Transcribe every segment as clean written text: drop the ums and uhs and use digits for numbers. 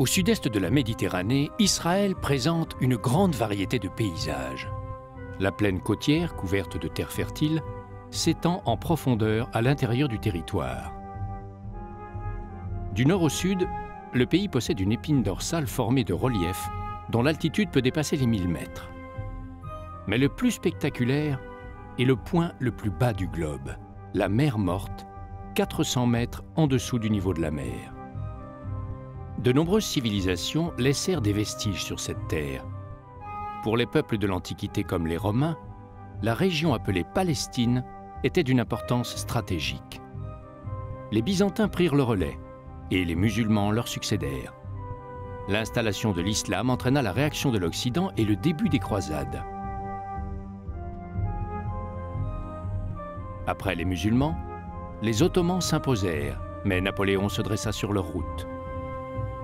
Au sud-est de la Méditerranée, Israël présente une grande variété de paysages. La plaine côtière, couverte de terres fertiles, s'étend en profondeur à l'intérieur du territoire. Du nord au sud, le pays possède une épine dorsale formée de reliefs dont l'altitude peut dépasser les 1000 mètres. Mais le plus spectaculaire est le point le plus bas du globe, la mer Morte, 400 mètres en dessous du niveau de la mer. De nombreuses civilisations laissèrent des vestiges sur cette terre. Pour les peuples de l'Antiquité comme les Romains, la région appelée Palestine était d'une importance stratégique. Les Byzantins prirent le relais et les musulmans leur succédèrent. L'installation de l'islam entraîna la réaction de l'Occident et le début des croisades. Après les musulmans, les Ottomans s'imposèrent, mais Napoléon se dressa sur leur route.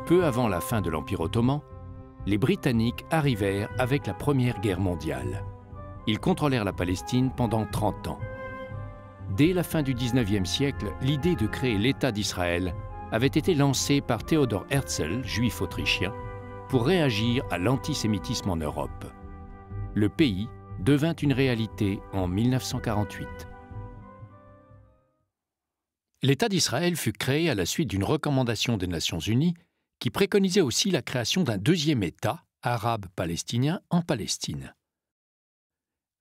Peu avant la fin de l'Empire ottoman, les Britanniques arrivèrent avec la Première Guerre mondiale. Ils contrôlèrent la Palestine pendant 30 ans. Dès la fin du XIXe siècle, l'idée de créer l'État d'Israël avait été lancée par Theodor Herzl, juif autrichien, pour réagir à l'antisémitisme en Europe. Le pays devint une réalité en 1948. L'État d'Israël fut créé à la suite d'une recommandation des Nations Unies qui préconisait aussi la création d'un deuxième État, arabe-palestinien, en Palestine.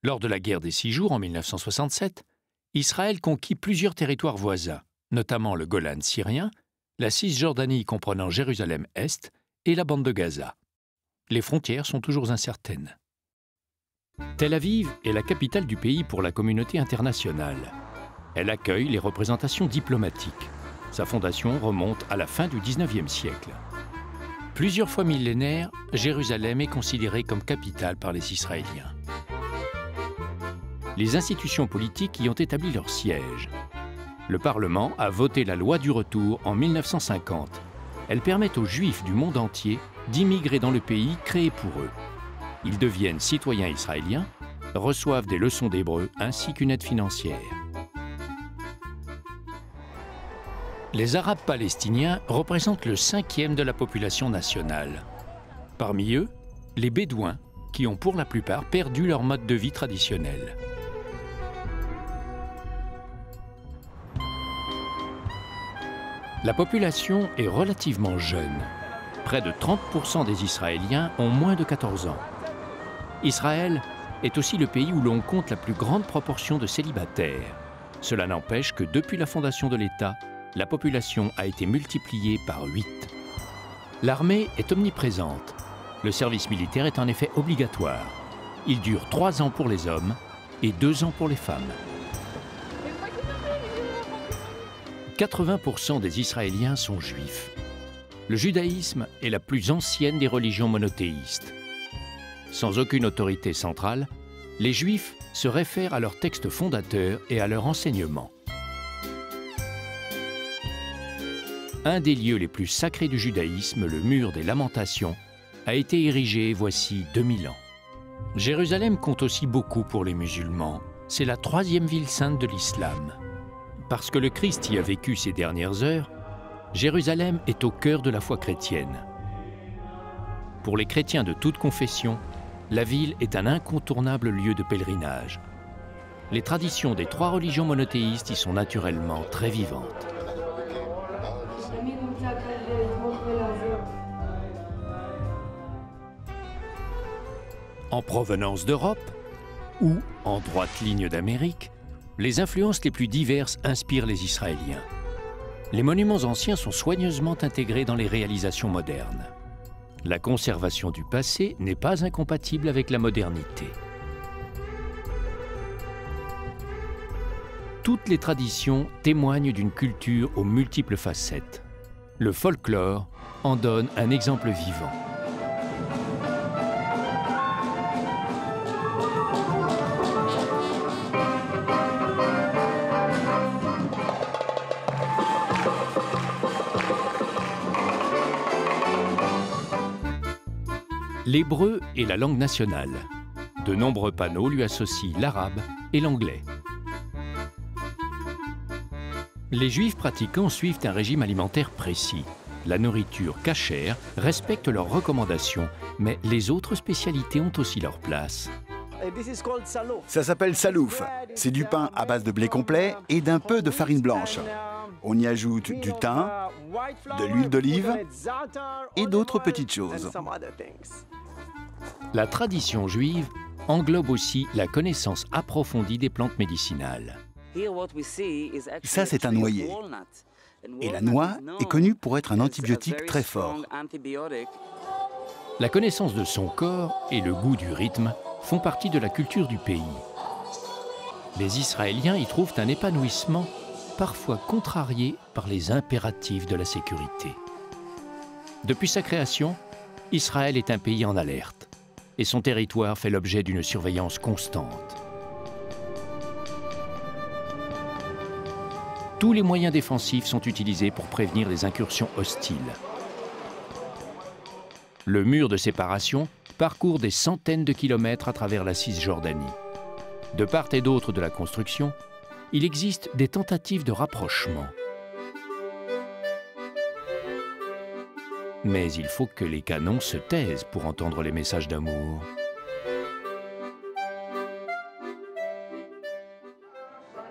Lors de la guerre des 6 jours en 1967, Israël conquit plusieurs territoires voisins, notamment le Golan syrien, la Cisjordanie comprenant Jérusalem-Est et la bande de Gaza. Les frontières sont toujours incertaines. Tel Aviv est la capitale du pays pour la communauté internationale. Elle accueille les représentations diplomatiques. Sa fondation remonte à la fin du XIXe siècle. Plusieurs fois millénaire, Jérusalem est considérée comme capitale par les Israéliens. Les institutions politiques y ont établi leur siège. Le Parlement a voté la loi du retour en 1950. Elle permet aux Juifs du monde entier d'immigrer dans le pays créé pour eux. Ils deviennent citoyens israéliens, reçoivent des leçons d'hébreu ainsi qu'une aide financière. Les Arabes palestiniens représentent le 5e de la population nationale. Parmi eux, les Bédouins, qui ont pour la plupart perdu leur mode de vie traditionnel. La population est relativement jeune. Près de 30% des Israéliens ont moins de 14 ans. Israël est aussi le pays où l'on compte la plus grande proportion de célibataires. Cela n'empêche que depuis la fondation de l'État, la population a été multipliée par 8. L'armée est omniprésente. Le service militaire est en effet obligatoire. Il dure 3 ans pour les hommes et 2 ans pour les femmes. 80% des Israéliens sont juifs. Le judaïsme est la plus ancienne des religions monothéistes. Sans aucune autorité centrale, les juifs se réfèrent à leurs textes fondateurs et à leur enseignement. Un des lieux les plus sacrés du judaïsme, le mur des Lamentations, a été érigé voici 2000 ans. Jérusalem compte aussi beaucoup pour les musulmans. C'est la 3e ville sainte de l'islam. Parce que le Christ y a vécu ces dernières heures, Jérusalem est au cœur de la foi chrétienne. Pour les chrétiens de toute confession, la ville est un incontournable lieu de pèlerinage. Les traditions des 3 religions monothéistes y sont naturellement très vivantes. En provenance d'Europe ou en droite ligne d'Amérique, les influences les plus diverses inspirent les Israéliens. Les monuments anciens sont soigneusement intégrés dans les réalisations modernes. La conservation du passé n'est pas incompatible avec la modernité. Toutes les traditions témoignent d'une culture aux multiples facettes. Le folklore en donne un exemple vivant. L'hébreu est la langue nationale. De nombreux panneaux lui associent l'arabe et l'anglais. Les Juifs pratiquants suivent un régime alimentaire précis. La nourriture cachère respecte leurs recommandations, mais les autres spécialités ont aussi leur place. Ça s'appelle salouf. C'est du pain à base de blé complet et d'un peu de farine blanche. On y ajoute du thym, de l'huile d'olive et d'autres petites choses. La tradition juive englobe aussi la connaissance approfondie des plantes médicinales. Ça, c'est un noyer. Et la noix est connue pour être un antibiotique très fort. La connaissance de son corps et le goût du rythme font partie de la culture du pays. Les Israéliens y trouvent un épanouissement parfois contrarié par les impératifs de la sécurité. Depuis sa création, Israël est un pays en alerte et son territoire fait l'objet d'une surveillance constante. Tous les moyens défensifs sont utilisés pour prévenir les incursions hostiles. Le mur de séparation parcourt des centaines de kilomètres à travers la Cisjordanie. De part et d'autre de la construction, il existe des tentatives de rapprochement. Mais il faut que les canons se taisent pour entendre les messages d'amour.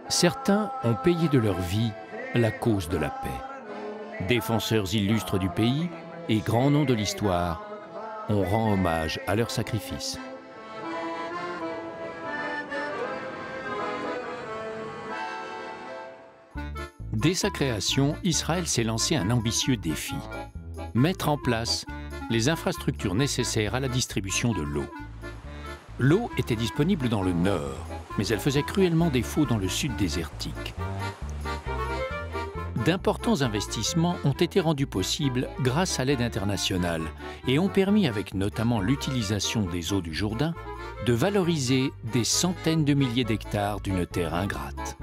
Certains ont payé de leur vie la cause de la paix. Défenseurs illustres du pays et grands noms de l'histoire, on rend hommage à leur sacrifice. Dès sa création, Israël s'est lancé un ambitieux défi: mettre en place les infrastructures nécessaires à la distribution de l'eau. L'eau était disponible dans le nord, mais elle faisait cruellement défaut dans le sud désertique. D'importants investissements ont été rendus possibles grâce à l'aide internationale et ont permis, avec notamment l'utilisation des eaux du Jourdain, de valoriser des centaines de milliers d'hectares d'une terre ingrate.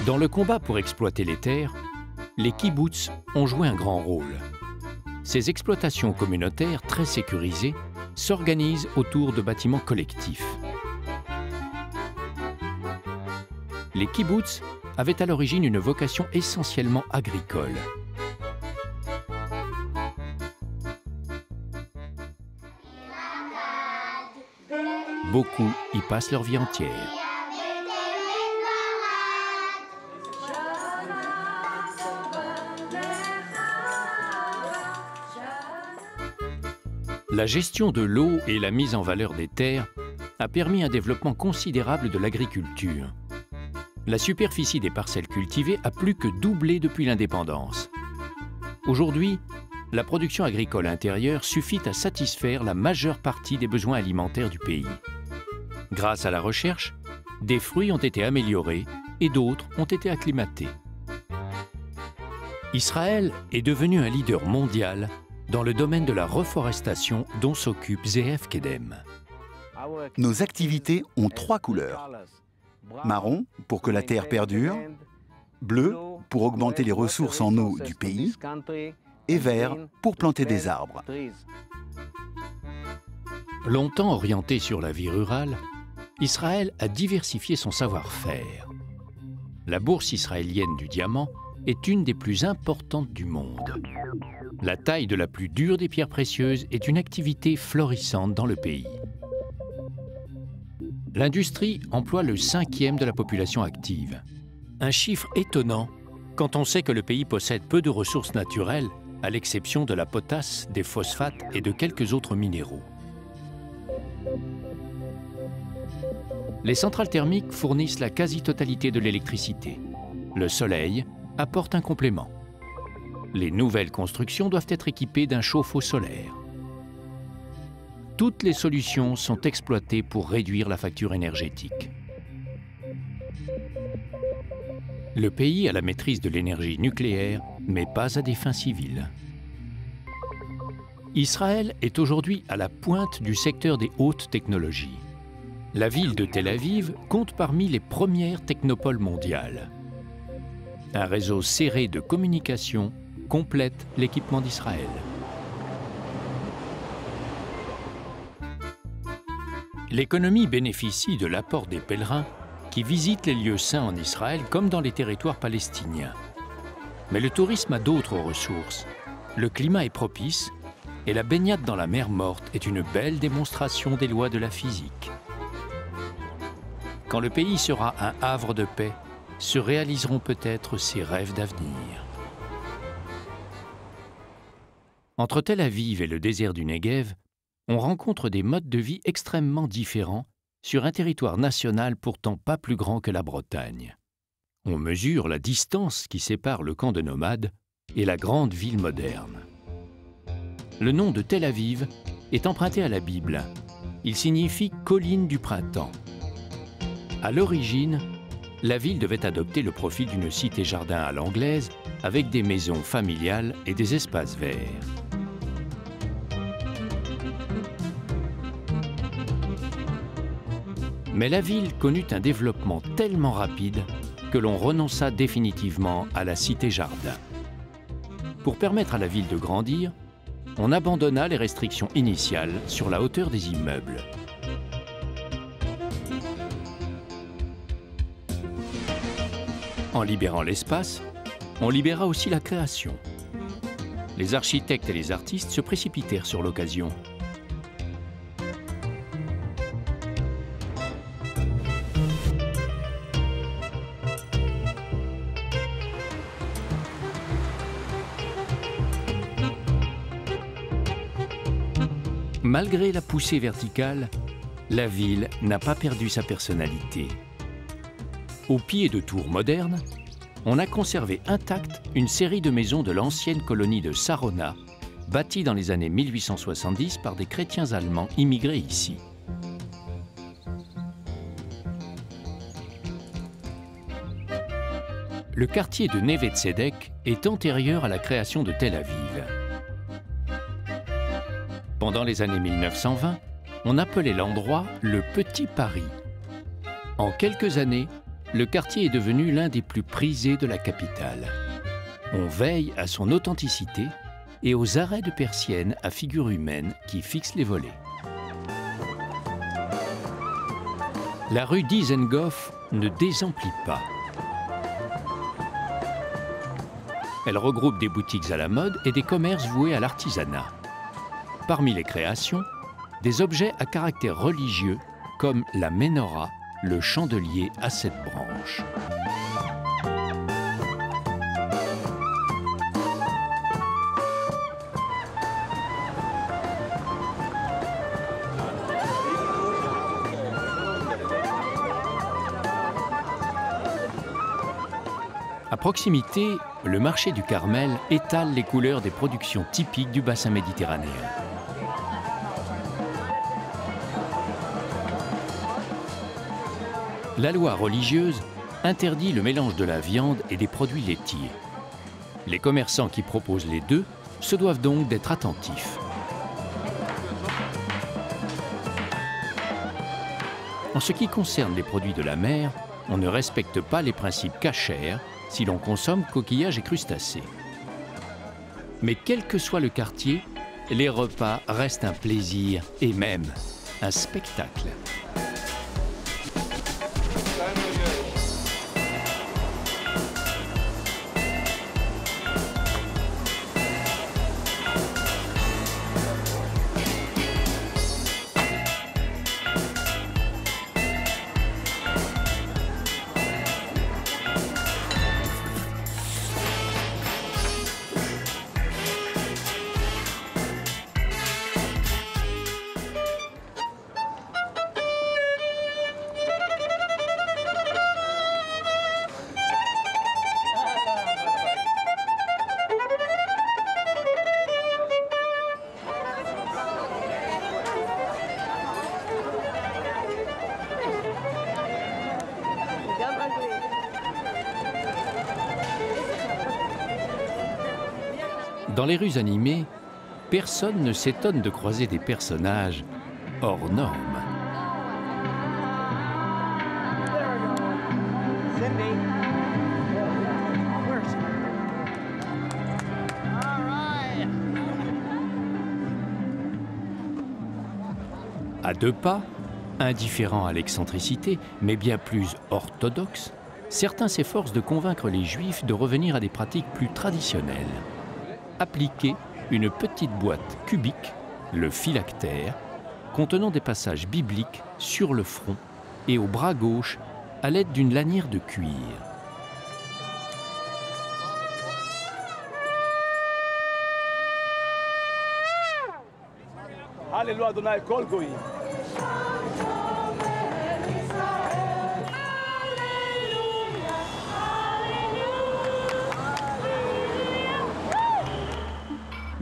Dans le combat pour exploiter les terres, les kibboutz ont joué un grand rôle. Ces exploitations communautaires très sécurisées s'organisent autour de bâtiments collectifs. Les kibboutz avaient à l'origine une vocation essentiellement agricole. Beaucoup y passent leur vie entière. La gestion de l'eau et la mise en valeur des terres a permis un développement considérable de l'agriculture. La superficie des parcelles cultivées a plus que doublé depuis l'indépendance. Aujourd'hui, la production agricole intérieure suffit à satisfaire la majeure partie des besoins alimentaires du pays. Grâce à la recherche, des fruits ont été améliorés et d'autres ont été acclimatés. Israël est devenu un leader mondial dans le domaine de la reforestation dont s'occupe Zeev Kedem. Nos activités ont 3 couleurs. Marron, pour que la terre perdure, bleu, pour augmenter les ressources en eau du pays, et vert, pour planter des arbres. Longtemps orienté sur la vie rurale, Israël a diversifié son savoir-faire. La bourse israélienne du diamant est une des plus importantes du monde. La taille de la plus dure des pierres précieuses est une activité florissante dans le pays. L'industrie emploie le 5e de la population active. Un chiffre étonnant quand on sait que le pays possède peu de ressources naturelles, à l'exception de la potasse, des phosphates et de quelques autres minéraux. Les centrales thermiques fournissent la quasi-totalité de l'électricité. Le soleil apporte un complément. Les nouvelles constructions doivent être équipées d'un chauffe-eau solaire. Toutes les solutions sont exploitées pour réduire la facture énergétique. Le pays a la maîtrise de l'énergie nucléaire, mais pas à des fins civiles. Israël est aujourd'hui à la pointe du secteur des hautes technologies. La ville de Tel Aviv compte parmi les premières technopoles mondiales. Un réseau serré de communication complète l'équipement d'Israël. L'économie bénéficie de l'apport des pèlerins qui visitent les lieux saints en Israël comme dans les territoires palestiniens. Mais le tourisme a d'autres ressources. Le climat est propice et la baignade dans la mer Morte est une belle démonstration des lois de la physique. Quand le pays sera un havre de paix, se réaliseront peut-être ses rêves d'avenir. Entre Tel Aviv et le désert du Negev, on rencontre des modes de vie extrêmement différents sur un territoire national pourtant pas plus grand que la Bretagne. On mesure la distance qui sépare le camp de nomades et la grande ville moderne. Le nom de Tel Aviv est emprunté à la Bible. Il signifie « colline du printemps ». À l'origine, la ville devait adopter le profil d'une cité-jardin à l'anglaise avec des maisons familiales et des espaces verts. Mais la ville connut un développement tellement rapide que l'on renonça définitivement à la cité-jardin. Pour permettre à la ville de grandir, on abandonna les restrictions initiales sur la hauteur des immeubles. En libérant l'espace, on libéra aussi la création. Les architectes et les artistes se précipitèrent sur l'occasion. Malgré la poussée verticale, la ville n'a pas perdu sa personnalité. Au pied de tours modernes, on a conservé intacte une série de maisons de l'ancienne colonie de Sarona, bâties dans les années 1870 par des chrétiens allemands immigrés ici. Le quartier de Neve Tzedek est antérieur à la création de Tel Aviv. Pendant les années 1920, on appelait l'endroit le Petit Paris. En quelques années, le quartier est devenu l'un des plus prisés de la capitale. On veille à son authenticité et aux arrêts de persiennes à figure humaine qui fixent les volets. La rue Dizengoff ne désemplit pas. Elle regroupe des boutiques à la mode et des commerces voués à l'artisanat. Parmi les créations, des objets à caractère religieux comme la menorah, le chandelier à 7 branches. À proximité, le marché du Carmel étale les couleurs des productions typiques du bassin méditerranéen. La loi religieuse interdit le mélange de la viande et des produits laitiers. Les commerçants qui proposent les deux se doivent donc d'être attentifs. En ce qui concerne les produits de la mer, on ne respecte pas les principes cachers si l'on consomme coquillages et crustacés. Mais quel que soit le quartier, les repas restent un plaisir et même un spectacle. Dans les rues animées, personne ne s'étonne de croiser des personnages hors normes. À deux pas, indifférents à l'excentricité, mais bien plus orthodoxes, certains s'efforcent de convaincre les Juifs de revenir à des pratiques plus traditionnelles. Appliquer une petite boîte cubique, le phylactère, contenant des passages bibliques sur le front et au bras gauche à l'aide d'une lanière de cuir. Alléluia Adonai Kol Goïm.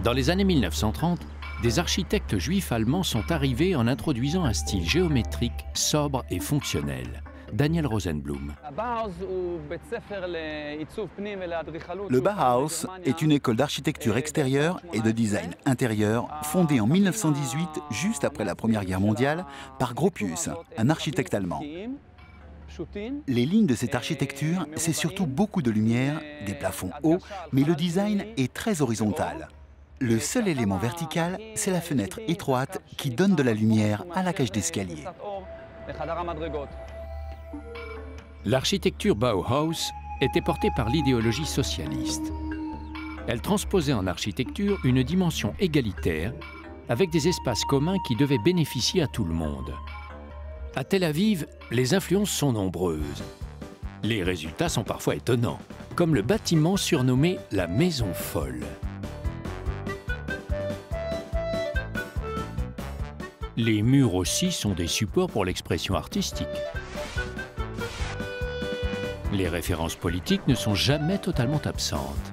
Dans les années 1930, des architectes juifs allemands sont arrivés en introduisant un style géométrique sobre et fonctionnel. Daniel Rosenblum. Le Bauhaus est une école d'architecture extérieure et de design intérieur fondée en 1918, juste après la Première Guerre mondiale, par Gropius, un architecte allemand. Les lignes de cette architecture, c'est surtout beaucoup de lumière, des plafonds hauts, mais le design est très horizontal. Le seul élément vertical, c'est la fenêtre étroite qui donne de la lumière à la cage d'escalier. L'architecture Bauhaus était portée par l'idéologie socialiste. Elle transposait en architecture une dimension égalitaire, avec des espaces communs qui devaient bénéficier à tout le monde. À Tel Aviv, les influences sont nombreuses. Les résultats sont parfois étonnants, comme le bâtiment surnommé la Maison Folle. Les murs aussi sont des supports pour l'expression artistique. Les références politiques ne sont jamais totalement absentes.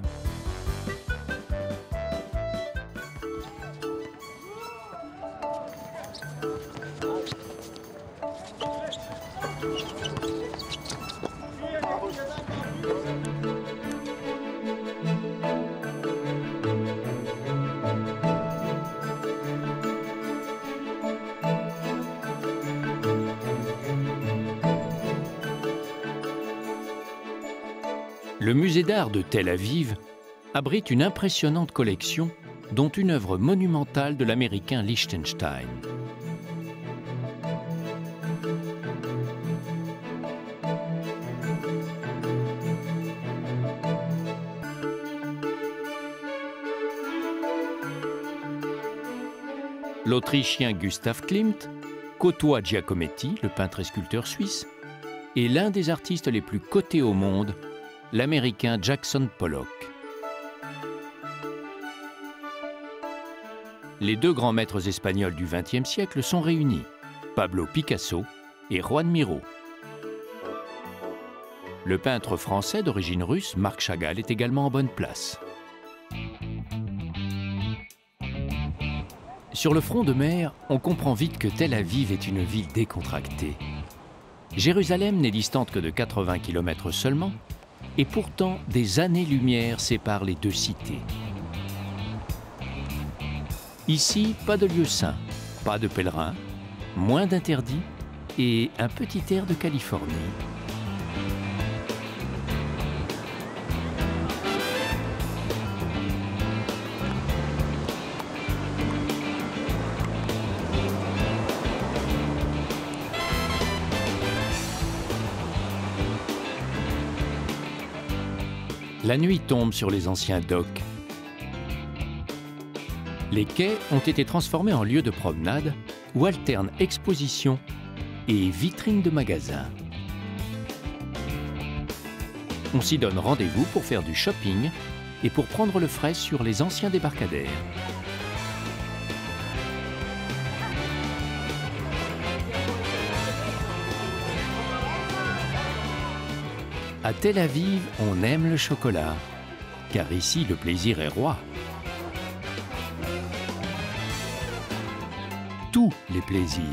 Le musée d'art de Tel Aviv abrite une impressionnante collection, dont une œuvre monumentale de l'américain Lichtenstein. L'Autrichien Gustav Klimt côtoie Giacometti, le peintre et sculpteur suisse, et l'un des artistes les plus cotés au monde, l'Américain Jackson Pollock. Les deux grands maîtres espagnols du XXe siècle sont réunis, Pablo Picasso et Juan Miró. Le peintre français d'origine russe, Marc Chagall, est également en bonne place. Sur le front de mer, on comprend vite que Tel Aviv est une ville décontractée. Jérusalem n'est distante que de 80 km seulement, et pourtant des années-lumière séparent les deux cités. Ici, pas de lieu saint, pas de pèlerins, moins d'interdits et un petit air de Californie. La nuit tombe sur les anciens docks. Les quais ont été transformés en lieux de promenade où alternent expositions et vitrines de magasins. On s'y donne rendez-vous pour faire du shopping et pour prendre le frais sur les anciens débarcadères. À Tel Aviv, on aime le chocolat, car ici, le plaisir est roi. Tous les plaisirs.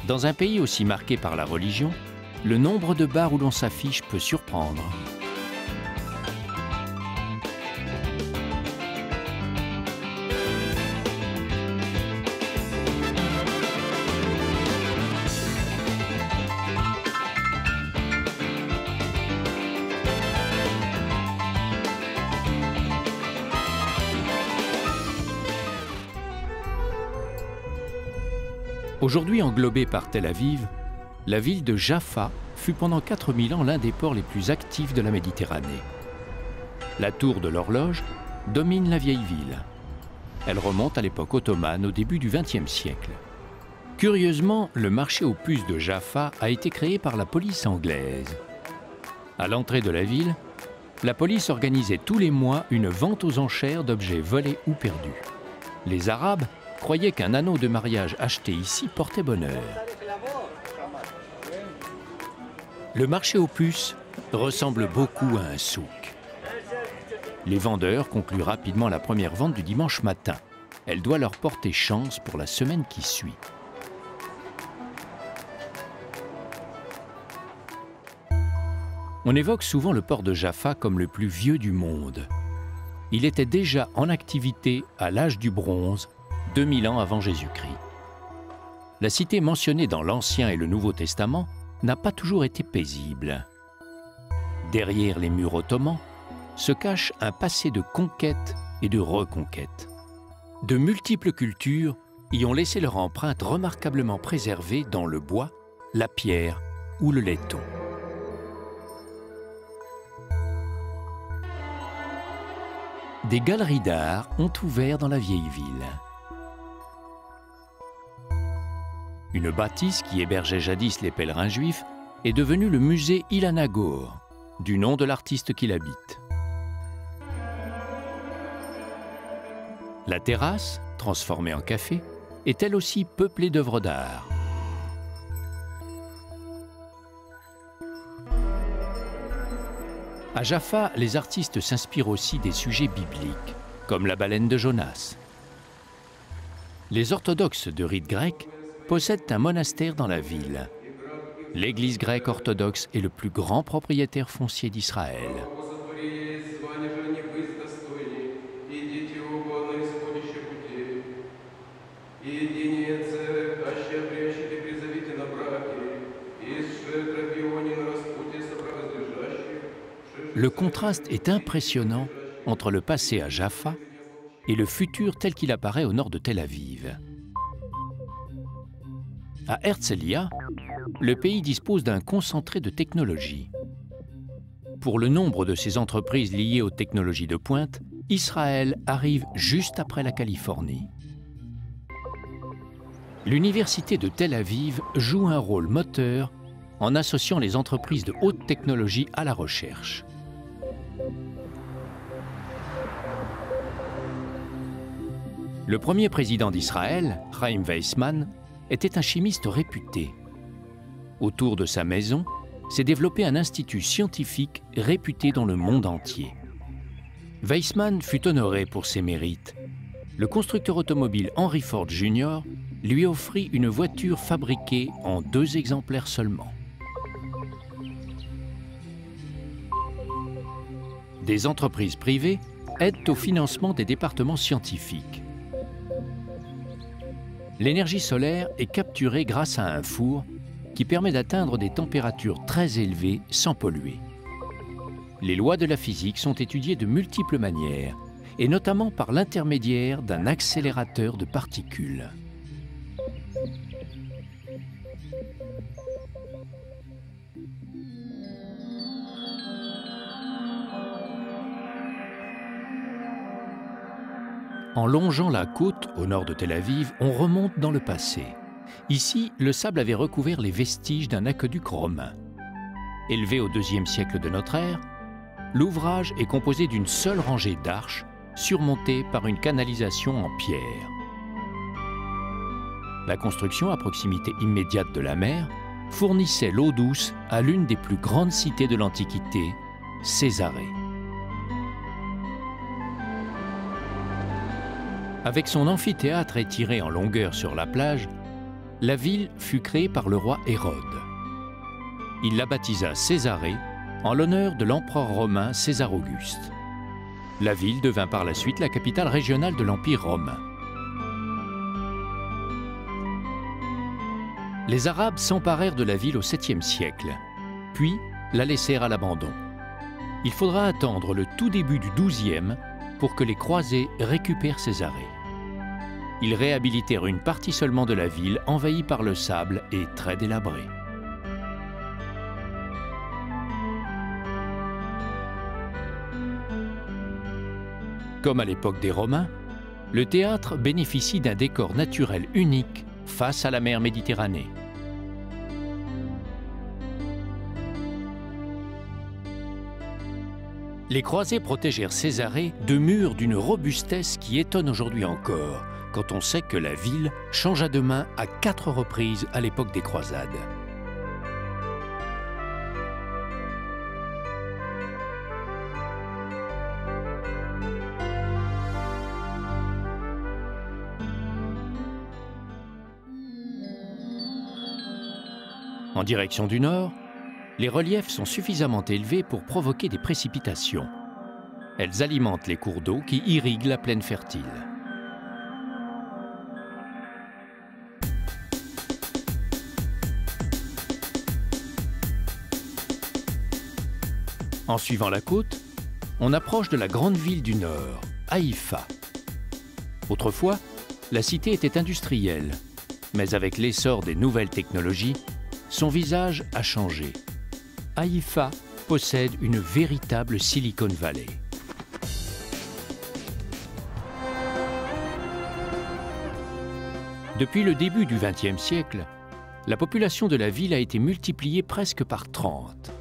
Dans un pays aussi marqué par la religion, le nombre de bars où l'on s'affiche peut surprendre. Aujourd'hui englobée par Tel Aviv, la ville de Jaffa fut pendant 4000 ans l'un des ports les plus actifs de la Méditerranée. La tour de l'horloge domine la vieille ville. Elle remonte à l'époque ottomane au début du XXe siècle. Curieusement, le marché aux puces de Jaffa a été créé par la police anglaise. À l'entrée de la ville, la police organisait tous les mois une vente aux enchères d'objets volés ou perdus. Les Arabes croyaient qu'un anneau de mariage acheté ici portait bonheur. Le marché aux puces ressemble beaucoup à un souk. Les vendeurs concluent rapidement la première vente du dimanche matin. Elle doit leur porter chance pour la semaine qui suit. On évoque souvent le port de Jaffa comme le plus vieux du monde. Il était déjà en activité à l'âge du bronze, 2000 ans avant Jésus-Christ. La cité mentionnée dans l'Ancien et le Nouveau Testament n'a pas toujours été paisible. Derrière les murs ottomans se cache un passé de conquête et de reconquête. De multiples cultures y ont laissé leur empreinte remarquablement préservée dans le bois, la pierre ou le laiton. Des galeries d'art ont ouvert dans la vieille ville. Une bâtisse qui hébergeait jadis les pèlerins juifs est devenue le musée Ilana Gor, du nom de l'artiste qui l'habite. La terrasse, transformée en café, est elle aussi peuplée d'œuvres d'art. À Jaffa, les artistes s'inspirent aussi des sujets bibliques, comme la baleine de Jonas. Les orthodoxes de rite grec possèdent un monastère dans la ville. L'Église grecque orthodoxe est le plus grand propriétaire foncier d'Israël. Le contraste est impressionnant entre le passé à Jaffa et le futur tel qu'il apparaît au nord de Tel Aviv. À Herzliya, le pays dispose d'un concentré de technologie. Pour le nombre de ces entreprises liées aux technologies de pointe, Israël arrive juste après la Californie. L'université de Tel Aviv joue un rôle moteur en associant les entreprises de haute technologie à la recherche. Le premier président d'Israël, Chaim Weizmann, était un chimiste réputé. Autour de sa maison s'est développé un institut scientifique réputé dans le monde entier. Weizmann fut honoré pour ses mérites. Le constructeur automobile Henry Ford Jr. lui offrit une voiture fabriquée en 2 exemplaires seulement. Des entreprises privées aident au financement des départements scientifiques. L'énergie solaire est capturée grâce à un four qui permet d'atteindre des températures très élevées sans polluer. Les lois de la physique sont étudiées de multiples manières, et notamment par l'intermédiaire d'un accélérateur de particules. En longeant la côte au nord de Tel Aviv, on remonte dans le passé. Ici, le sable avait recouvert les vestiges d'un aqueduc romain. Élevé au IIe siècle de notre ère, l'ouvrage est composé d'une seule rangée d'arches surmontées par une canalisation en pierre. La construction à proximité immédiate de la mer fournissait l'eau douce à l'une des plus grandes cités de l'Antiquité, Césarée. Avec son amphithéâtre étiré en longueur sur la plage, la ville fut créée par le roi Hérode. Il la baptisa Césarée en l'honneur de l'empereur romain César Auguste. La ville devint par la suite la capitale régionale de l'Empire romain. Les Arabes s'emparèrent de la ville au 7e siècle, puis la laissèrent à l'abandon. Il faudra attendre le tout début du XIIe pour que les croisés récupèrent Césarée. Ils réhabilitèrent une partie seulement de la ville envahie par le sable et très délabrée. Comme à l'époque des Romains, le théâtre bénéficie d'un décor naturel unique face à la mer Méditerranée. Les croisés protégèrent Césarée de murs d'une robustesse qui étonne aujourd'hui encore, quand on sait que la ville changea de main à 4 reprises à l'époque des croisades. En direction du nord, les reliefs sont suffisamment élevés pour provoquer des précipitations. Elles alimentent les cours d'eau qui irriguent la plaine fertile. En suivant la côte, on approche de la grande ville du nord, Haïfa. Autrefois, la cité était industrielle, mais avec l'essor des nouvelles technologies, son visage a changé. Haïfa possède une véritable Silicon Valley. Depuis le début du XXe siècle, la population de la ville a été multipliée presque par 30.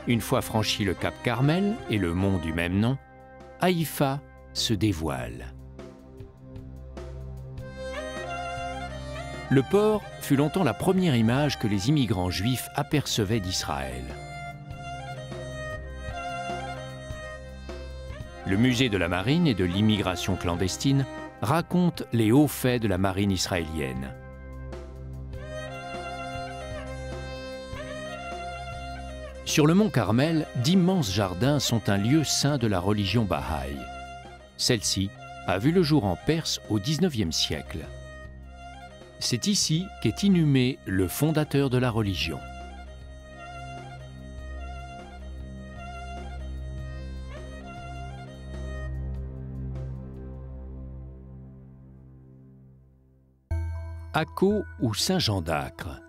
Une fois franchi le cap Carmel et le mont du même nom, Haïfa se dévoile. Le port fut longtemps la première image que les immigrants juifs apercevaient d'Israël. Le musée de la marine et de l'immigration clandestine raconte les hauts faits de la marine israélienne. Sur le mont Carmel, d'immenses jardins sont un lieu saint de la religion Bahaï. Celle-ci a vu le jour en Perse au XIXe siècle. C'est ici qu'est inhumé le fondateur de la religion. Akko ou Saint-Jean d'Acre.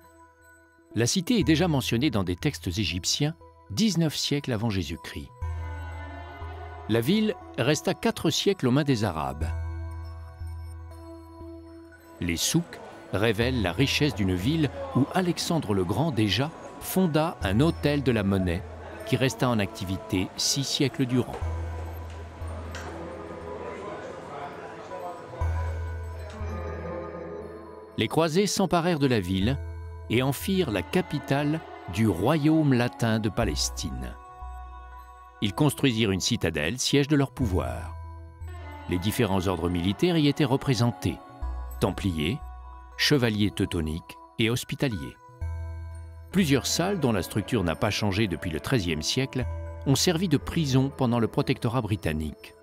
La cité est déjà mentionnée dans des textes égyptiens 19 siècles avant Jésus-Christ. La ville resta 4 siècles aux mains des Arabes. Les souks révèlent la richesse d'une ville où Alexandre le Grand déjà fonda un hôtel de la monnaie qui resta en activité 6 siècles durant. Les croisés s'emparèrent de la ville et en firent la capitale du royaume latin de Palestine. Ils construisirent une citadelle, siège de leur pouvoir. Les différents ordres militaires y étaient représentés, templiers, chevaliers teutoniques et hospitaliers. Plusieurs salles, dont la structure n'a pas changé depuis le XIIIe siècle, ont servi de prison pendant le protectorat britannique.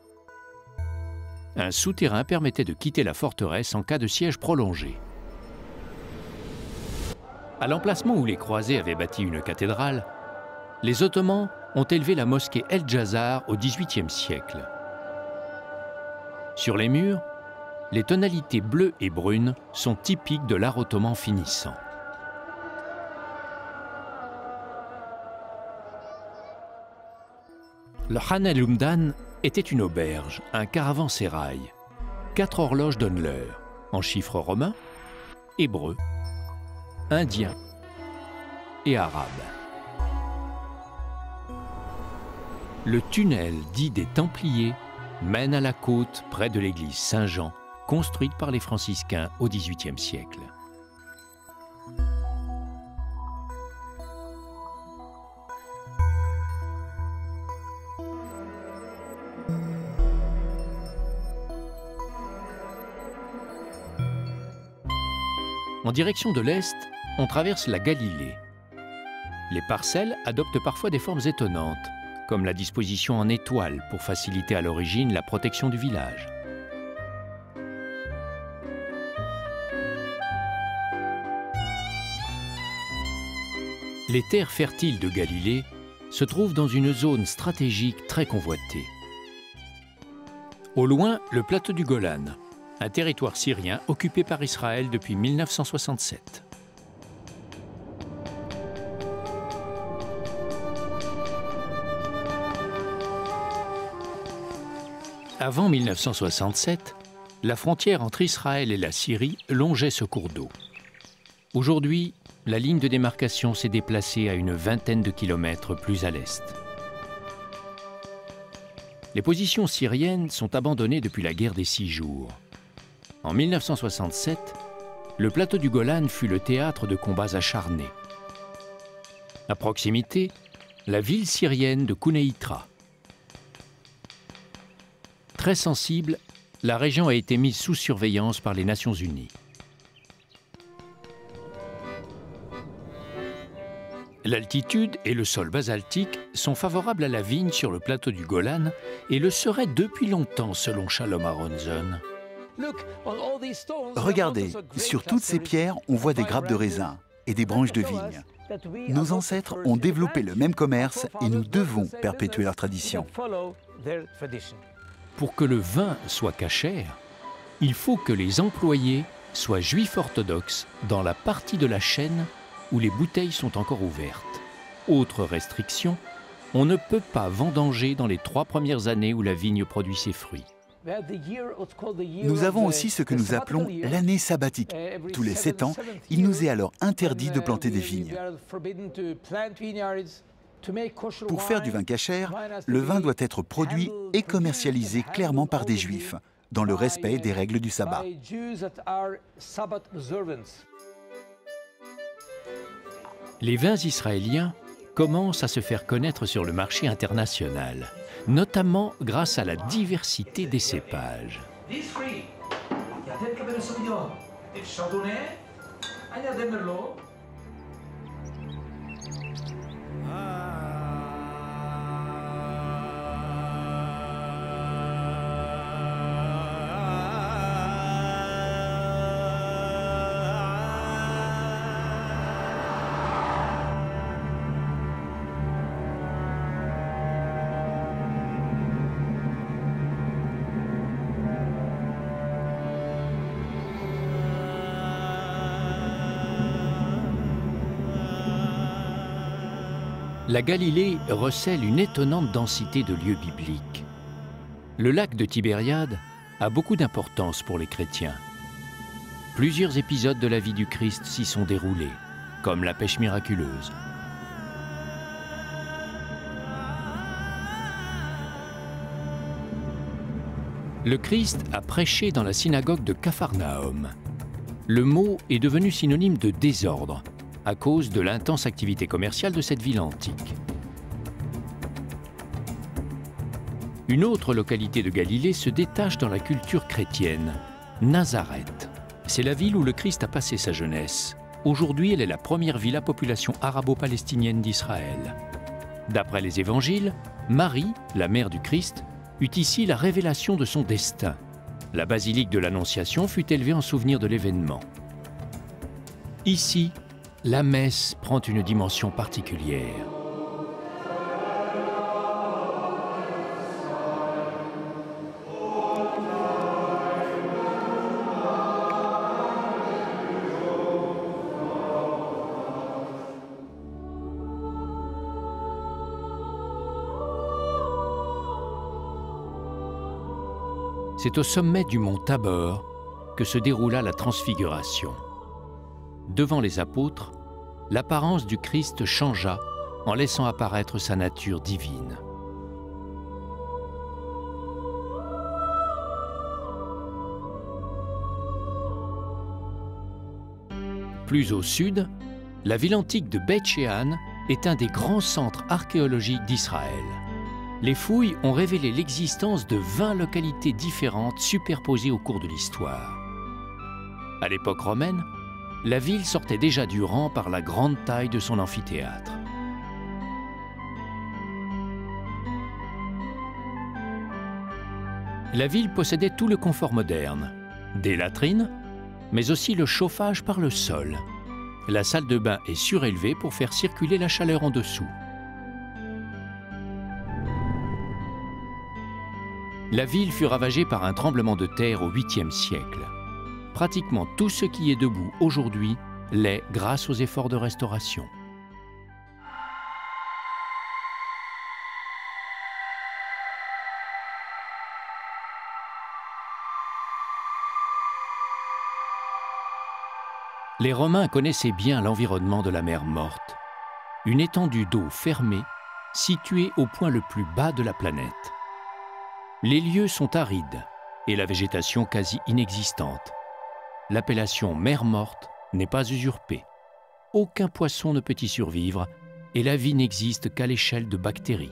Un souterrain permettait de quitter la forteresse en cas de siège prolongé. À l'emplacement où les croisés avaient bâti une cathédrale, les Ottomans ont élevé la mosquée El Djazar au XVIIIe siècle. Sur les murs, les tonalités bleues et brunes sont typiques de l'art ottoman finissant. Le Han el-Umdan était une auberge, un caravansérail. 4 horloges donnent l'heure, en chiffres romains, hébreux, indiens et arabes. Le tunnel dit des Templiers mène à la côte près de l'église Saint-Jean, construite par les franciscains au XVIIIe siècle. En direction de l'est, on traverse la Galilée. Les parcelles adoptent parfois des formes étonnantes, comme la disposition en étoile pour faciliter à l'origine la protection du village. Les terres fertiles de Galilée se trouvent dans une zone stratégique très convoitée. Au loin, le plateau du Golan, un territoire syrien occupé par Israël depuis 1967. Avant 1967, la frontière entre Israël et la Syrie longeait ce cours d'eau. Aujourd'hui, la ligne de démarcation s'est déplacée à une vingtaine de kilomètres plus à l'est. Les positions syriennes sont abandonnées depuis la guerre des 6 jours. En 1967, le plateau du Golan fut le théâtre de combats acharnés. À proximité, la ville syrienne de Kouneitra. Très sensible, la région a été mise sous surveillance par les Nations Unies. L'altitude et le sol basaltique sont favorables à la vigne sur le plateau du Golan et le seraient depuis longtemps selon Shalom Aronson. Regardez, sur toutes ces pierres, on voit des grappes de raisin et des branches de vigne. Nos ancêtres ont développé le même commerce et nous devons perpétuer leur tradition. Pour que le vin soit cachère, il faut que les employés soient juifs orthodoxes dans la partie de la chaîne où les bouteilles sont encore ouvertes. Autre restriction, on ne peut pas vendanger dans les 3 premières années où la vigne produit ses fruits. Nous avons aussi ce que nous appelons l'année sabbatique. Tous les 7 ans, il nous est alors interdit de planter des vignes. Pour faire du vin cachère, le vin doit être produit et commercialisé clairement par des juifs, dans le respect des règles du sabbat. Les vins israéliens commencent à se faire connaître sur le marché international, notamment grâce à la diversité des cépages. La Galilée recèle une étonnante densité de lieux bibliques. Le lac de Tibériade a beaucoup d'importance pour les chrétiens. Plusieurs épisodes de la vie du Christ s'y sont déroulés, comme la pêche miraculeuse. Le Christ a prêché dans la synagogue de Capharnaüm. Le mot est devenu synonyme de désordre, à cause de l'intense activité commerciale de cette ville antique. Une autre localité de Galilée se détache dans la culture chrétienne, Nazareth. C'est la ville où le Christ a passé sa jeunesse. Aujourd'hui, elle est la première ville à population arabo-palestinienne d'Israël. D'après les évangiles, Marie, la mère du Christ, eut ici la révélation de son destin. La basilique de l'Annonciation fut élevée en souvenir de l'événement. Ici, la messe prend une dimension particulière. C'est au sommet du mont Tabor que se déroula la transfiguration. Devant les apôtres, l'apparence du Christ changea en laissant apparaître sa nature divine. Plus au sud, la ville antique de Beth Shean est un des grands centres archéologiques d'Israël. Les fouilles ont révélé l'existence de 20 localités différentes superposées au cours de l'histoire. À l'époque romaine, la ville sortait déjà du rang par la grande taille de son amphithéâtre. La ville possédait tout le confort moderne, des latrines, mais aussi le chauffage par le sol. La salle de bain est surélevée pour faire circuler la chaleur en dessous. La ville fut ravagée par un tremblement de terre au 8e siècle. Pratiquement tout ce qui est debout aujourd'hui l'est grâce aux efforts de restauration. Les Romains connaissaient bien l'environnement de la mer Morte, une étendue d'eau fermée située au point le plus bas de la planète. Les lieux sont arides et la végétation quasi inexistante. L'appellation mer Morte n'est pas usurpée. Aucun poisson ne peut y survivre et la vie n'existe qu'à l'échelle de bactéries.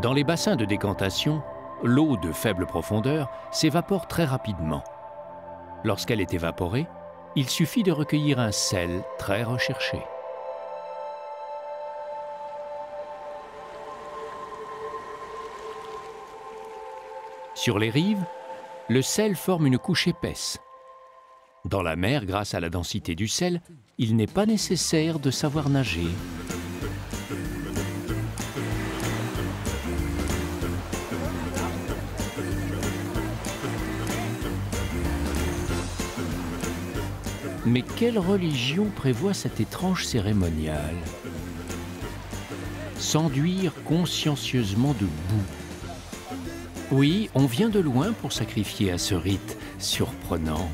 Dans les bassins de décantation, l'eau de faible profondeur s'évapore très rapidement. Lorsqu'elle est évaporée, il suffit de recueillir un sel très recherché. Sur les rives, le sel forme une couche épaisse. Dans la mer, grâce à la densité du sel, il n'est pas nécessaire de savoir nager. Mais quelle religion prévoit cet étrange cérémonial? S'enduire consciencieusement de boue. Oui, on vient de loin pour sacrifier à ce rite surprenant.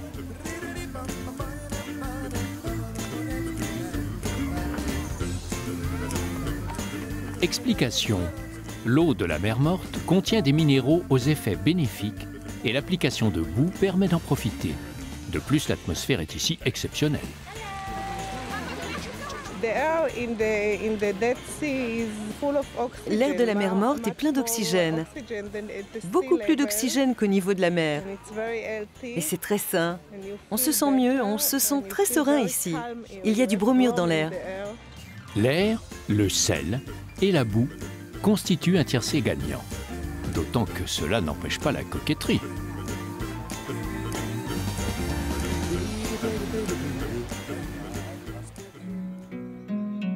Explication. L'eau de la mer Morte contient des minéraux aux effets bénéfiques et l'application de boue permet d'en profiter. De plus, l'atmosphère est ici exceptionnelle. L'air de la mer Morte est plein d'oxygène, beaucoup plus d'oxygène qu'au niveau de la mer. Et c'est très sain. On se sent mieux, on se sent très serein ici. Il y a du bromure dans l'air. L'air, le sel et la boue constituent un tiercé gagnant. D'autant que cela n'empêche pas la coquetterie.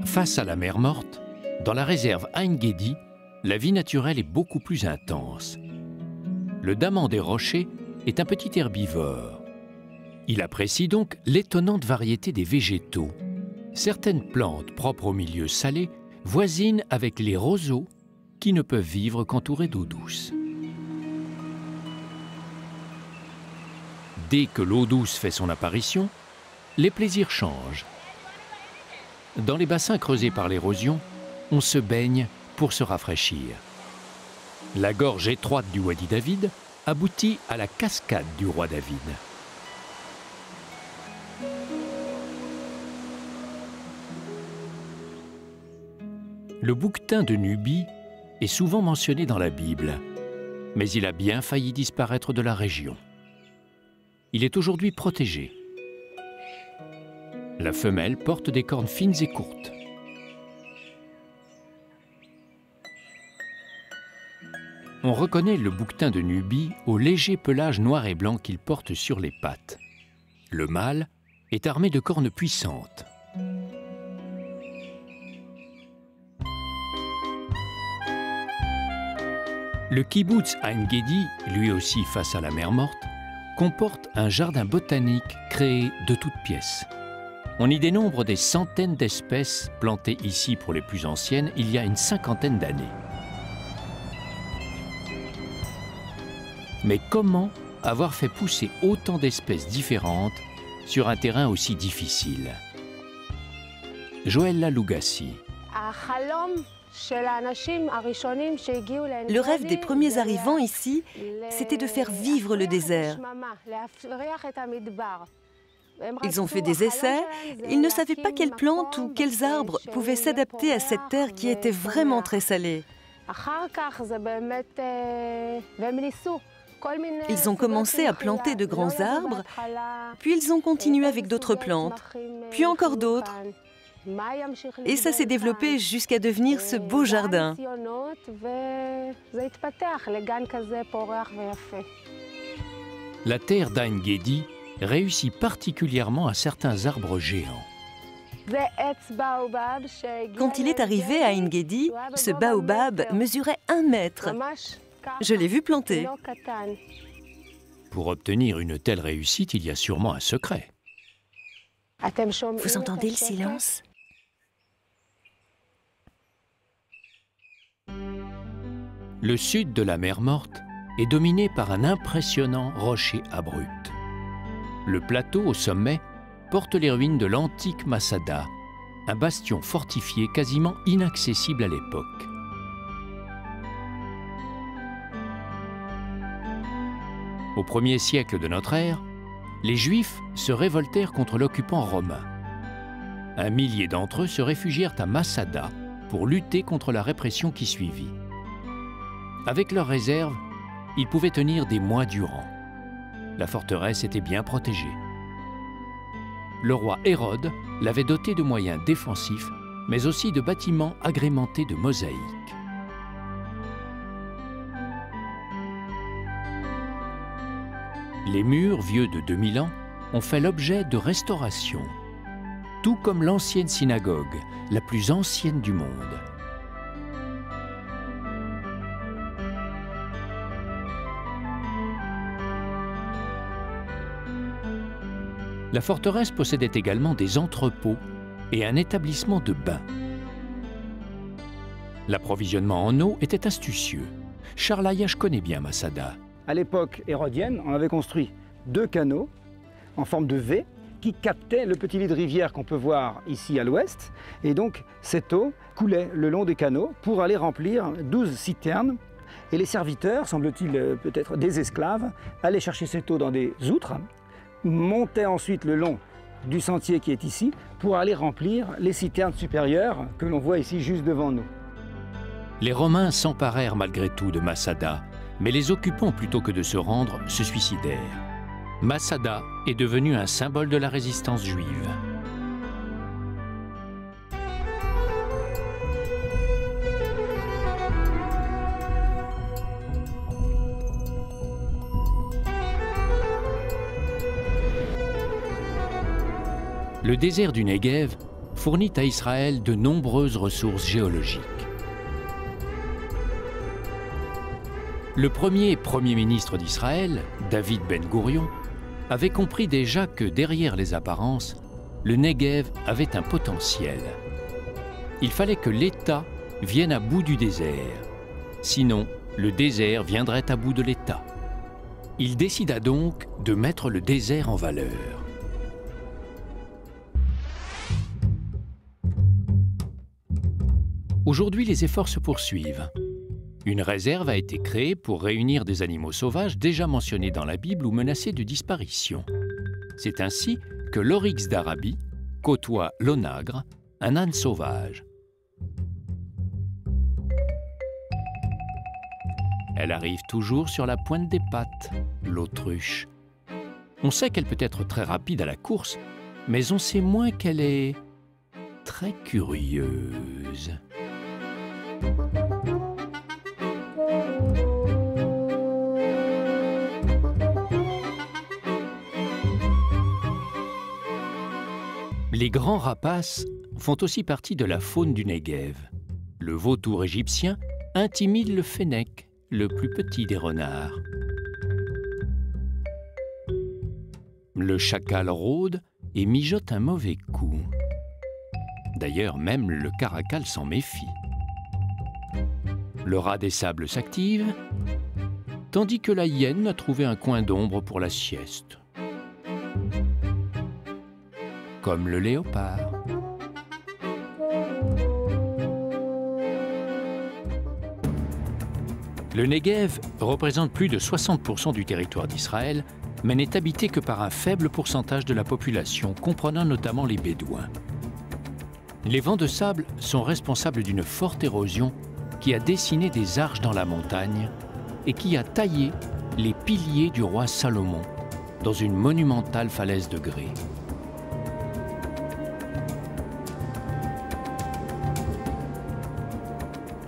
Face à la mer Morte, dans la réserve Ein Gedi, la vie naturelle est beaucoup plus intense. Le daman des rochers est un petit herbivore. Il apprécie donc l'étonnante variété des végétaux. Certaines plantes propres au milieu salé voisinent avec les roseaux qui ne peuvent vivre qu'entourés d'eau douce. Dès que l'eau douce fait son apparition, les plaisirs changent. Dans les bassins creusés par l'érosion, on se baigne pour se rafraîchir. La gorge étroite du Wadi David aboutit à la cascade du roi David. Le bouquetin de Nubie est souvent mentionné dans la Bible, mais il a bien failli disparaître de la région. Il est aujourd'hui protégé. La femelle porte des cornes fines et courtes. On reconnaît le bouquetin de Nubie au léger pelage noir et blanc qu'il porte sur les pattes. Le mâle est armé de cornes puissantes. Le kibboutz Ein Gedi, lui aussi face à la mer Morte, comporte un jardin botanique créé de toutes pièces. On y dénombre des centaines d'espèces plantées ici pour les plus anciennes il y a une cinquantaine d'années. Mais comment avoir fait pousser autant d'espèces différentes sur un terrain aussi difficile? Joëlla Lugassi. Le rêve des premiers arrivants ici, c'était de faire vivre le désert. Ils ont fait des essais, ils ne savaient pas quelles plantes ou quels arbres pouvaient s'adapter à cette terre qui était vraiment très salée. Ils ont commencé à planter de grands arbres, puis ils ont continué avec d'autres plantes, puis encore d'autres. Et ça s'est développé jusqu'à devenir ce beau jardin. La terre d'Ain Gedi réussit particulièrement à certains arbres géants. Quand il est arrivé à Ain Gedi, ce baobab mesurait 1 mètre. Je l'ai vu planter. Pour obtenir une telle réussite, il y a sûrement un secret. Vous entendez le silence? Le sud de la mer Morte est dominé par un impressionnant rocher abrupt. Le plateau au sommet porte les ruines de l'antique Masada, un bastion fortifié quasiment inaccessible à l'époque. Au 1er siècle de notre ère, les Juifs se révoltèrent contre l'occupant romain. 1 millier d'entre eux se réfugièrent à Masada pour lutter contre la répression qui suivit. Avec leurs réserves, ils pouvaient tenir des mois durant. La forteresse était bien protégée. Le roi Hérode l'avait dotée de moyens défensifs, mais aussi de bâtiments agrémentés de mosaïques. Les murs, vieux de 2000 ans, ont fait l'objet de restaurations, tout comme l'ancienne synagogue, la plus ancienne du monde. La forteresse possédait également des entrepôts et un établissement de bains. L'approvisionnement en eau était astucieux. Charles Ayache connaît bien Masada. À l'époque hérodienne, on avait construit 2 canaux en forme de V qui captaient le petit lit de rivière qu'on peut voir ici à l'ouest. Et donc cette eau coulait le long des canaux pour aller remplir 12 citernes. Et les serviteurs, semble-t-il peut-être des esclaves, allaient chercher cette eau dans des outres, montaient ensuite le long du sentier qui est ici pour aller remplir les citernes supérieures que l'on voit ici juste devant nous. Les Romains s'emparèrent malgré tout de Masada, mais les occupants, plutôt que de se rendre, se suicidèrent. Masada est devenu un symbole de la résistance juive. Le désert du Negev fournit à Israël de nombreuses ressources géologiques. Le premier ministre d'Israël, David Ben-Gourion, avait compris déjà que derrière les apparences, le Negev avait un potentiel. Il fallait que l'État vienne à bout du désert. Sinon, le désert viendrait à bout de l'État. Il décida donc de mettre le désert en valeur. Aujourd'hui, les efforts se poursuivent. Une réserve a été créée pour réunir des animaux sauvages déjà mentionnés dans la Bible ou menacés de disparition. C'est ainsi que l'oryx d'Arabie côtoie l'onagre, un âne sauvage. Elle arrive toujours sur la pointe des pattes, l'autruche. On sait qu'elle peut être très rapide à la course, mais on sait moins qu'elle est très curieuse. Les grands rapaces font aussi partie de la faune du Negev. Le vautour égyptien intimide le fennec, le plus petit des renards. Le chacal rôde et mijote un mauvais coup. D'ailleurs, même le caracal s'en méfie. Le rat des sables s'active, tandis que la hyène a trouvé un coin d'ombre pour la sieste. Comme le léopard. Le Negev représente plus de 60% du territoire d'Israël, mais n'est habité que par un faible pourcentage de la population, comprenant notamment les Bédouins. Les vents de sable sont responsables d'une forte érosion qui a dessiné des arches dans la montagne et qui a taillé les piliers du roi Salomon dans une monumentale falaise de grès.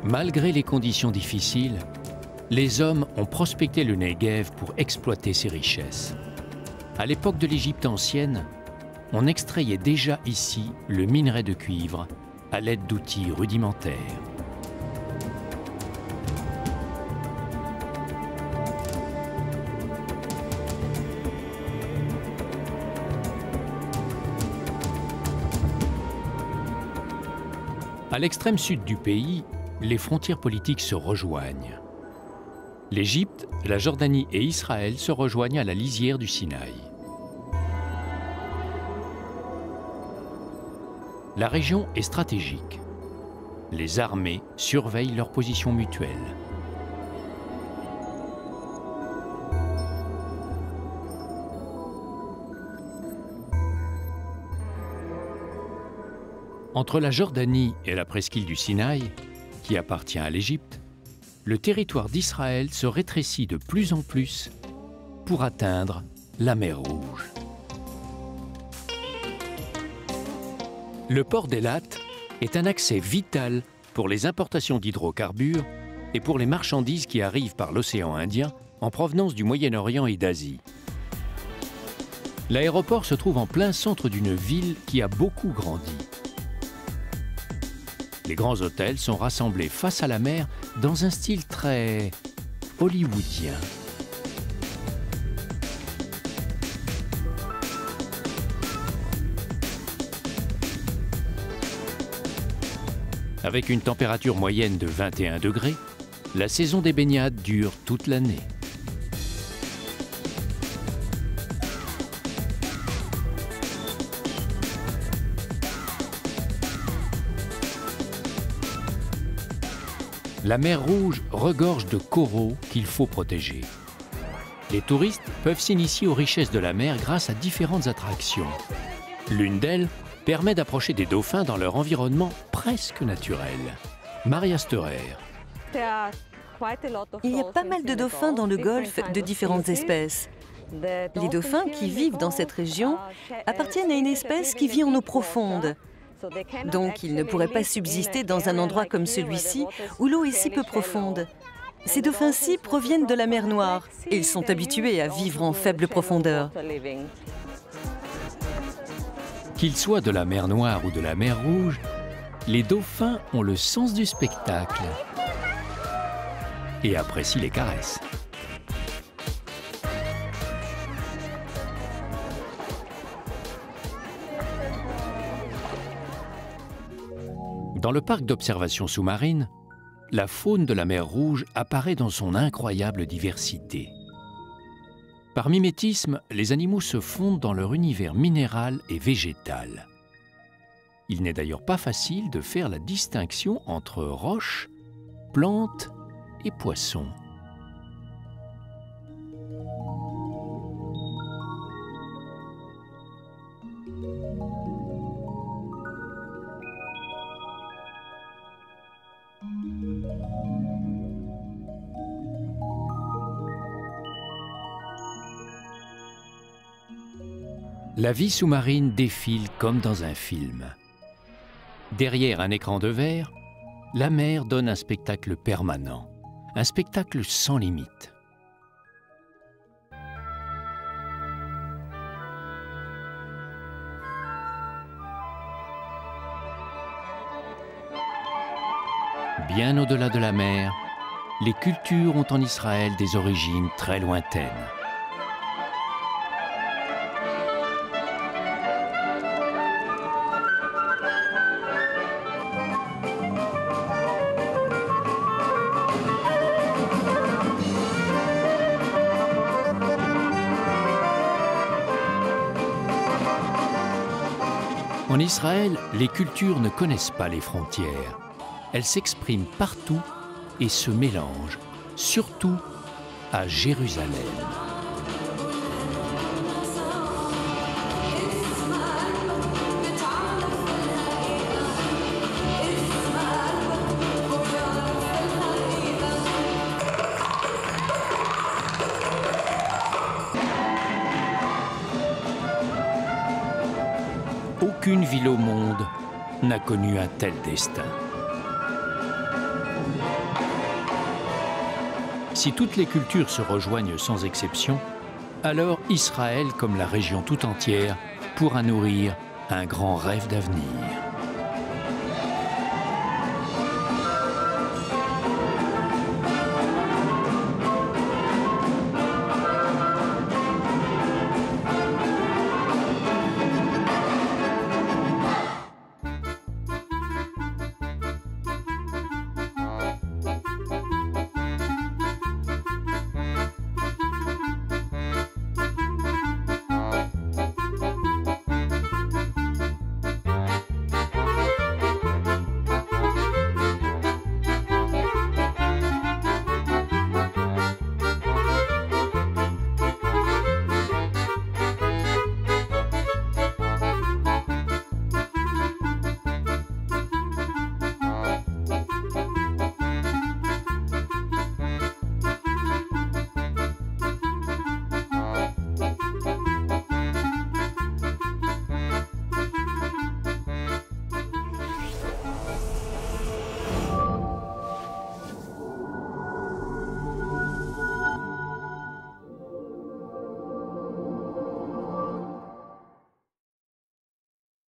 Malgré les conditions difficiles, les hommes ont prospecté le Negev pour exploiter ses richesses. À l'époque de l'Égypte ancienne, on extrayait déjà ici le minerai de cuivre à l'aide d'outils rudimentaires. À l'extrême sud du pays, les frontières politiques se rejoignent. L'Égypte, la Jordanie et Israël se rejoignent à la lisière du Sinaï. La région est stratégique. Les armées surveillent leurs positions mutuelles. Entre la Jordanie et la presqu'île du Sinaï, qui appartient à l'Égypte, le territoire d'Israël se rétrécit de plus en plus pour atteindre la mer Rouge. Le port d'Eilat est un accès vital pour les importations d'hydrocarbures et pour les marchandises qui arrivent par l'océan Indien en provenance du Moyen-Orient et d'Asie. L'aéroport se trouve en plein centre d'une ville qui a beaucoup grandi. Les grands hôtels sont rassemblés face à la mer dans un style très hollywoodien. Avec une température moyenne de 21 degrés, la saison des baignades dure toute l'année. La mer Rouge regorge de coraux qu'il faut protéger. Les touristes peuvent s'initier aux richesses de la mer grâce à différentes attractions. L'une d'elles permet d'approcher des dauphins dans leur environnement presque naturel. Maria Steurer. Il y a pas mal de dauphins dans le golfe de différentes espèces. Les dauphins qui vivent dans cette région appartiennent à une espèce qui vit en eau profonde. Donc, ils ne pourraient pas subsister dans un endroit comme celui-ci, où l'eau est si peu profonde. Ces dauphins-ci proviennent de la mer Noire et ils sont habitués à vivre en faible profondeur. Qu'ils soient de la mer Noire ou de la mer Rouge, les dauphins ont le sens du spectacle et apprécient les caresses. Dans le parc d'observation sous-marine, la faune de la mer Rouge apparaît dans son incroyable diversité. Par mimétisme, les animaux se fondent dans leur univers minéral et végétal. Il n'est d'ailleurs pas facile de faire la distinction entre roches, plantes et poissons. La vie sous-marine défile comme dans un film. Derrière un écran de verre, la mer donne un spectacle permanent, un spectacle sans limite. Bien au-delà de la mer, les cultures ont en Israël des origines très lointaines. En Israël, les cultures ne connaissent pas les frontières. Elles s'expriment partout et se mélangent, surtout à Jérusalem. Aucune ville au monde n'a connu un tel destin. Si toutes les cultures se rejoignent sans exception, alors Israël, comme la région tout entière, pourra nourrir un grand rêve d'avenir.